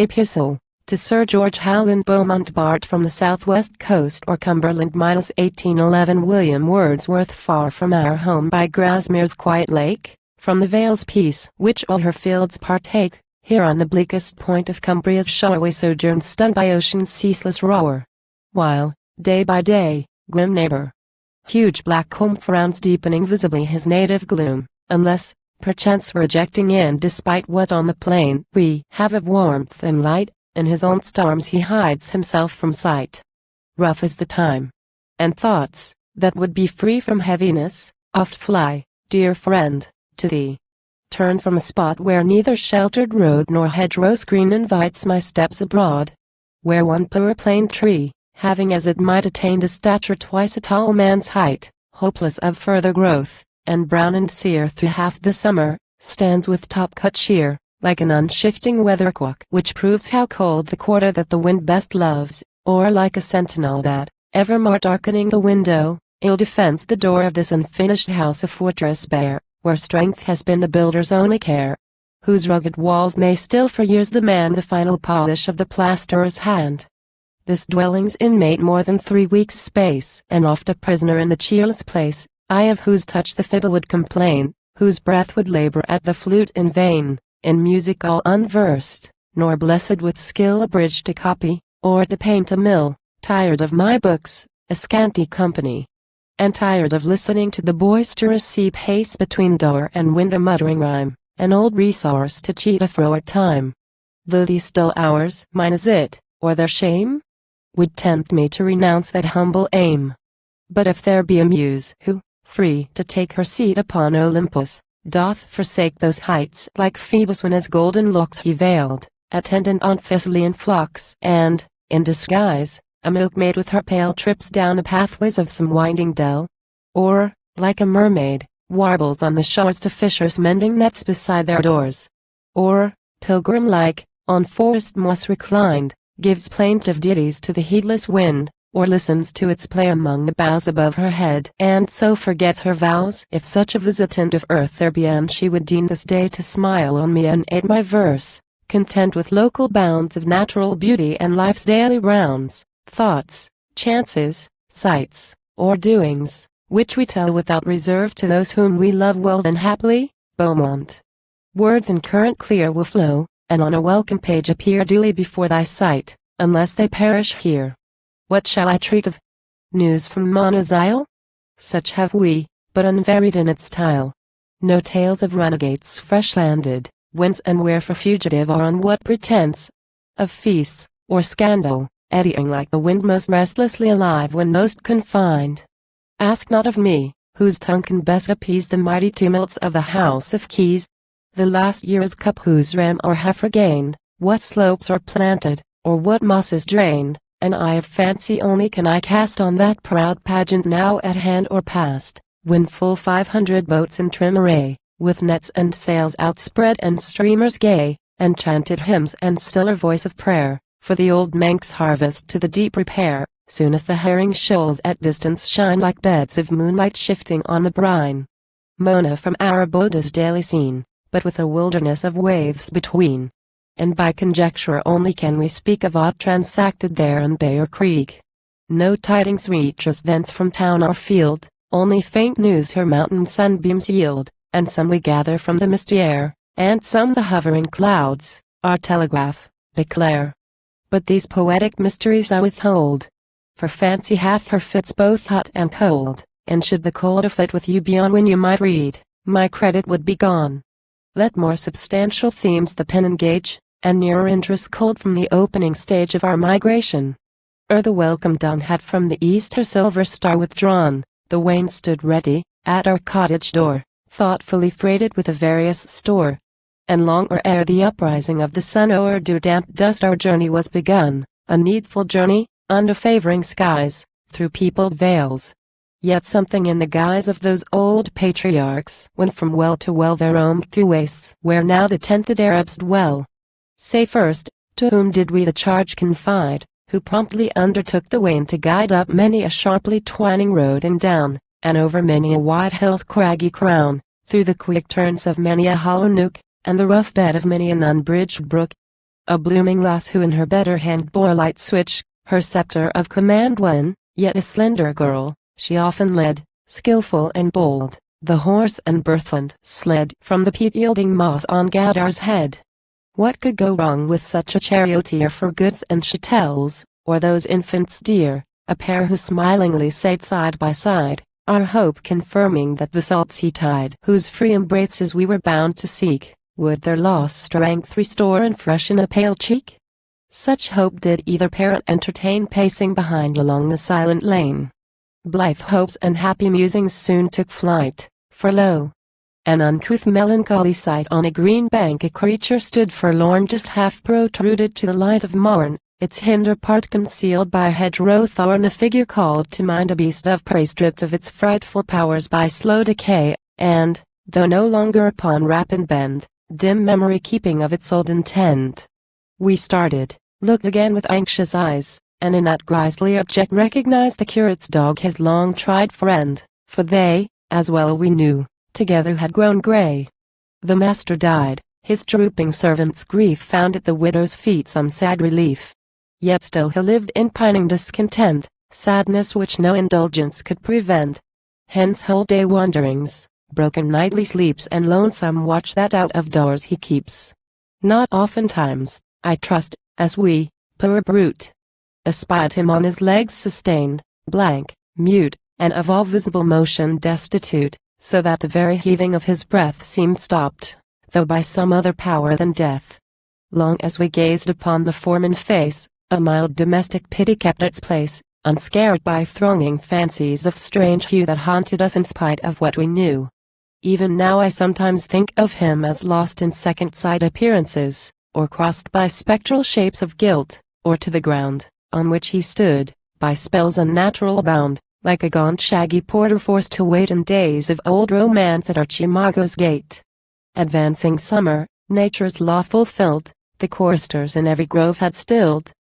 Epistle, to Sir George Howland Beaumont Bart from the southwest coast or Cumberland -1811 William Wordsworth far from our home by Grasmere's quiet lake, from the vale's peace which all her fields partake, here on the bleakest point of Cumbria's shore we sojourn stunned by ocean's ceaseless roar. While, day by day, grim neighbor, huge black comb frowns deepening visibly his native gloom, unless, perchance rejecting in despite what on the plain we have of warmth and light, in his own storms he hides himself from sight. Rough is the time, and thoughts, that would be free from heaviness, oft fly, dear friend, to thee. Turn from a spot where neither sheltered road nor hedgerow screen invites my steps abroad, where one poor plane tree, having as it might attained a stature twice a tall man's height, hopeless of further growth, and brown and sere through half the summer, stands with top cut sheer, like an unshifting weathercock which proves how cold the quarter that the wind best loves, or like a sentinel that, evermore darkening the window, ill defends the door of this unfinished house a fortress bare, where strength has been the builder's only care, whose rugged walls may still for years demand the final polish of the plasterer's hand. This dwelling's inmate more than 3 weeks' space, and oft a prisoner in the cheerless place, I of whose touch the fiddle would complain, whose breath would labor at the flute in vain, in music all unversed, nor blessed with skill a bridge to copy, or to paint a mill, tired of my books, a scanty company, and tired of listening to the boisterous sea pace between door and window muttering rhyme, an old resource to cheat a froward time. Though these dull hours, mine is it, or their shame, would tempt me to renounce that humble aim. But if there be a muse who, free to take her seat upon Olympus, doth forsake those heights like Phoebus when his golden locks he veiled, attendant on Thessalian flocks, and, in disguise, a milkmaid with her pail trips down the pathways of some winding dell, or, like a mermaid, warbles on the shores to fishers mending nets beside their doors, or, pilgrim-like, on forest moss reclined, gives plaintive ditties to the heedless wind, or listens to its play among the boughs above her head, and so forgets her vows. If such a visitant of earth there be, and she would deign this day to smile on me and aid my verse, content with local bounds of natural beauty and life's daily rounds, thoughts, chances, sights, or doings, which we tell without reserve to those whom we love well, then happily, Beaumont. Words in current clear will flow, and on a welcome page appear duly before thy sight, unless they perish here. What shall I treat of? News from Mona's Isle? Such have we, but unvaried in its style. No tales of renegades fresh landed, whence and where for fugitive or on what pretense. Of feasts, or scandal, eddying like the wind most restlessly alive when most confined. Ask not of me, whose tongue can best appease the mighty tumults of the House of Keys. The last year's cup whose ram or heifer gained, what slopes are planted, or what moss is drained. An eye of fancy only can I cast on that proud pageant now at hand or past, when full 500 boats in trim array, with nets and sails outspread and streamers gay, and chanted hymns and stiller voice of prayer, for the old Manx harvest to the deep repair, soon as the herring shoals at distance shine like beds of moonlight shifting on the brine. Mona from our abode is daily seen, but with a wilderness of waves between. And by conjecture only can we speak of aught transacted there in bay or creek. No tidings reach us thence from town or field, only faint news her mountain sunbeams yield, and some we gather from the misty air, and some the hovering clouds, our telegraph, declare. But these poetic mysteries I withhold, for fancy hath her fits both hot and cold, and should the cold affit with you beyond when you might read, my credit would be gone. Let more substantial themes the pen engage, and nearer interests culled from the opening stage of our migration. Ere the welcome dawn had from the east her silver star withdrawn, the wain stood ready, at our cottage door, thoughtfully freighted with a various store. And long ere the uprising of the sun o'er dew-damp dust our journey was begun, a needful journey, under favoring skies, through peopled vales. Yet something in the guise of those old patriarchs went from well to well they roamed through wastes where now the tented Arabs dwell. Say first, to whom did we the charge confide, who promptly undertook the wain to guide up many a sharply twining road and down, and over many a wide hill's craggy crown, through the quick turns of many a hollow nook, and the rough bed of many an unbridged brook. a blooming lass who in her better hand bore a light switch, her scepter of command when, yet a slender girl, she often led, skillful and bold, the horse and burthland sled from the peat-yielding moss on Gadar's head. What could go wrong with such a charioteer for goods and chattels, or those infants dear, a pair who smilingly sate side by side, our hope confirming that the salt sea tide whose free embraces we were bound to seek, would their lost strength restore and freshen a pale cheek? Such hope did either parent entertain pacing behind along the silent lane. Blithe hopes and happy musings soon took flight, for lo! An uncouth melancholy sight on a green bank a creature stood forlorn just half protruded to the light of morn, its hinder part concealed by a hedgerow thorn. The figure called to mind a beast of prey stripped of its frightful powers by slow decay, and, though no longer upon rapid bend, dim memory keeping of its old intent. We started, looked again with anxious eyes, and in that grisly object recognized the curate's dog, his long-tried friend, for they, as well we knew, together had grown gray. The master died, his drooping servant's grief found at the widow's feet some sad relief. Yet still he lived in pining discontent, sadness which no indulgence could prevent. Hence whole day wanderings, broken nightly sleeps and lonesome watch that out of doors he keeps. Not oftentimes, I trust, as we, poor brute, espied him on his legs sustained, blank, mute, and of all visible motion destitute, so that the very heaving of his breath seemed stopped, though by some other power than death. Long as we gazed upon the form and face, a mild domestic pity kept its place, unscared by thronging fancies of strange hue that haunted us in spite of what we knew. Even now I sometimes think of him as lost in second sight appearances, or crossed by spectral shapes of guilt, or to the ground, on which he stood, by spells unnatural bound, like a gaunt shaggy porter forced to wait in days of old romance at Archimago's gate. Advancing summer, nature's law fulfilled, the choristers in every grove had stilled.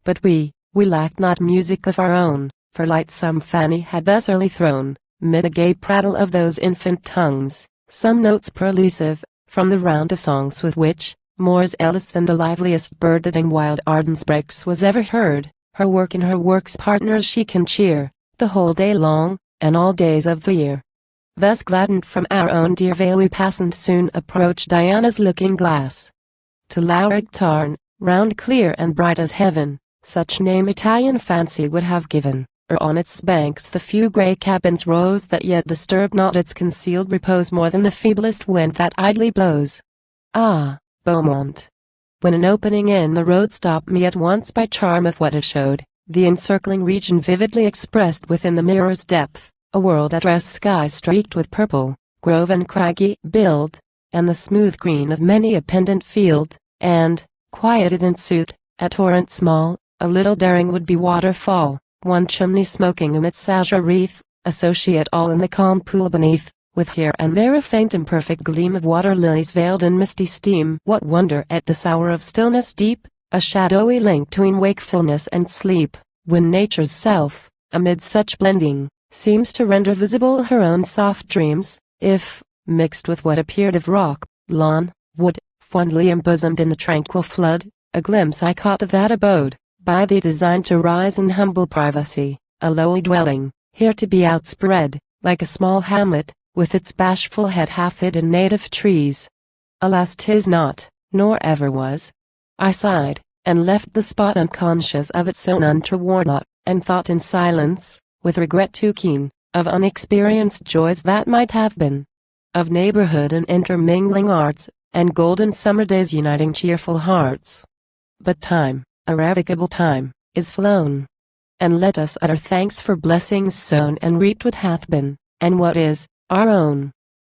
But we lacked not music of our own, for lightsome Fanny had thus early thrown, mid a gay prattle of those infant tongues, some notes prelusive, from the round of songs with which, more zealous than the liveliest bird that in wild Arden's breaks was ever heard. Her work and her work's partners she can cheer, the whole day long, and all days of the year. Thus gladdened from our own dear vale we pass and soon approach Diana's looking glass. To Loughrigg Tarn, round clear and bright as heaven, such name Italian fancy would have given, or on its banks the few grey cabins rose that yet disturb not its concealed repose more than the feeblest wind that idly blows. Ah, Beaumont! When an opening in the road stopped me at once by charm of what it showed, the encircling region vividly expressed within the mirror's depth, a world at rest, sky streaked with purple, grove and craggy build, and the smooth green of many a pendant field, and, quieted and soothed, a torrent small, a little daring would-be waterfall, one chimney smoking amidst azure wreath, associate all in the calm pool beneath, with here and there a faint imperfect gleam of water lilies veiled in misty steam. What wonder at this hour of stillness deep, a shadowy link between wakefulness and sleep, when nature's self, amid such blending, seems to render visible her own soft dreams, if, mixed with what appeared of rock, lawn, wood, fondly embosomed in the tranquil flood, a glimpse I caught of that abode, by thee designed to rise in humble privacy, a lowly dwelling, here to be outspread, like a small hamlet, with its bashful head half hid in native trees. Alas, 'tis not, nor ever was. I sighed, and left the spot unconscious of its own untoward lot, and thought in silence, with regret too keen, of unexperienced joys that might have been, of neighborhood and intermingling arts, and golden summer days uniting cheerful hearts. But time, irrevocable time, is flown. And let us utter thanks for blessings sown and reaped what hath been, and what is, our own.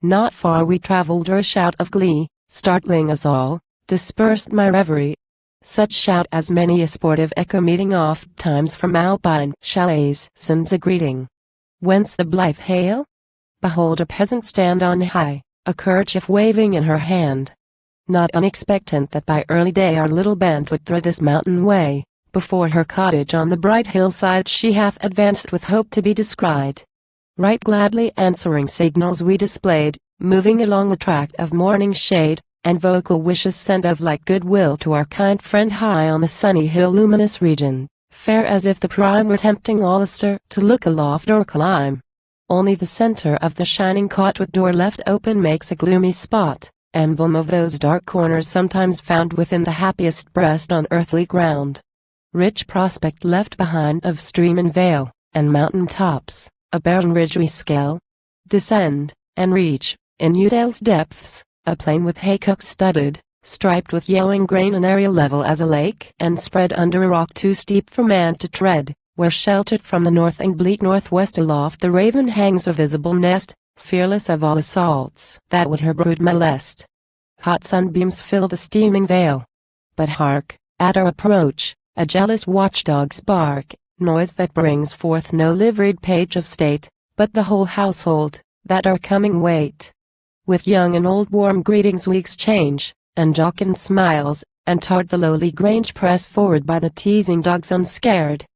Not far we traveled, or a shout of glee, startling us all, dispersed my reverie. Such shout as many a sportive echo meeting oft times from alpine chalets sends a greeting. Whence the blithe hail? Behold a peasant stand on high, a kerchief waving in her hand. Not unexpectant that by early day our little band would thread this mountain way, before her cottage on the bright hillside she hath advanced with hope to be descried. Right gladly answering signals we displayed, moving along the tract of morning shade, and vocal wishes send of like goodwill to our kind friend high on the sunny hill luminous region, fair as if the prime were tempting all astir to look aloft or climb. Only the center of the shining cot with door left open makes a gloomy spot, emblem of those dark corners sometimes found within the happiest breast on earthly ground. Rich prospect left behind of stream and vale, and mountain tops, a barren ridge we scale, descend, and reach, in Udale's depths, a plain with haycock studded, striped with yellowing grain and aerial level as a lake, and spread under a rock too steep for man to tread, where sheltered from the north and bleak northwest aloft the raven hangs a visible nest, fearless of all assaults that would her brood molest. Hot sunbeams fill the steaming vale. But hark, at our approach, a jealous watchdog's bark, noise that brings forth no liveried page of state, but the whole household, that our coming wait. With young and old warm greetings we exchange, and jocund smiles, and toward the lowly grange press forward by the teasing dogs unscared.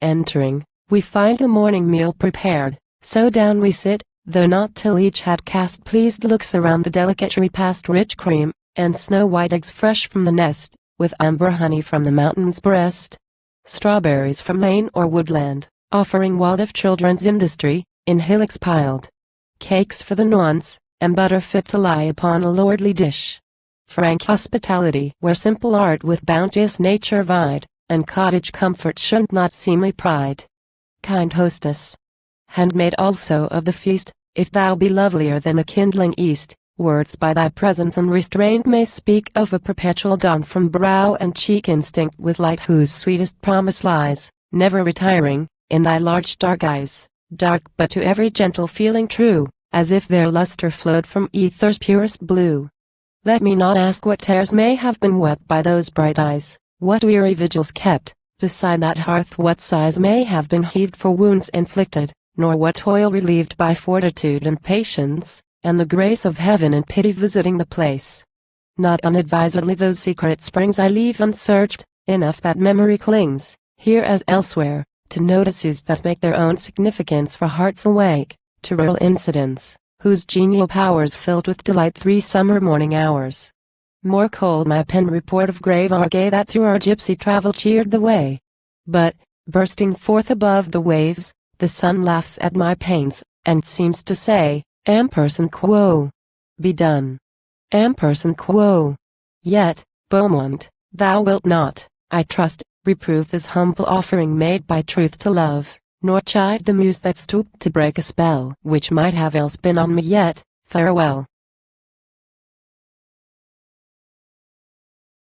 Entering, we find the morning meal prepared, so down we sit, though not till each had cast pleased looks around the delicate repast, rich cream, and snow-white eggs fresh from the nest, with amber honey from the mountain's breast. Strawberries from lane or woodland, offering wild of children's industry, in hillocks piled. Cakes for the nonce, and butter fit to lie upon a lordly dish. Frank hospitality where simple art with bounteous nature vied, and cottage comfort shunned not seemly pride. Kind hostess, handmaid also of the feast, if thou be lovelier than the kindling east, words by thy presence unrestrained may speak of a perpetual dawn from brow and cheek instinct with light whose sweetest promise lies, never retiring, in thy large dark eyes, dark but to every gentle feeling true, as if their luster flowed from ether's purest blue. Let me not ask what tears may have been wept by those bright eyes, what weary vigils kept, beside that hearth, what sighs may have been heaved for wounds inflicted, nor what toil relieved by fortitude and patience, and the grace of heaven and pity visiting the place. Not unadvisedly those secret springs I leave unsearched, enough that memory clings, here as elsewhere, to notices that make their own significance for hearts awake, to rural incidents, whose genial powers filled with delight 3 summer morning hours. More cold my pen report of grave our gay that through our gypsy travel cheered the way. But, bursting forth above the waves, the sun laughs at my pains, and seems to say, ampersand quo. Be done. Ampersand quo. Yet, Beaumont, thou wilt not, I trust, reprove this humble offering made by truth to love, nor chide the muse that stooped to break a spell which might have else been on me yet. Farewell.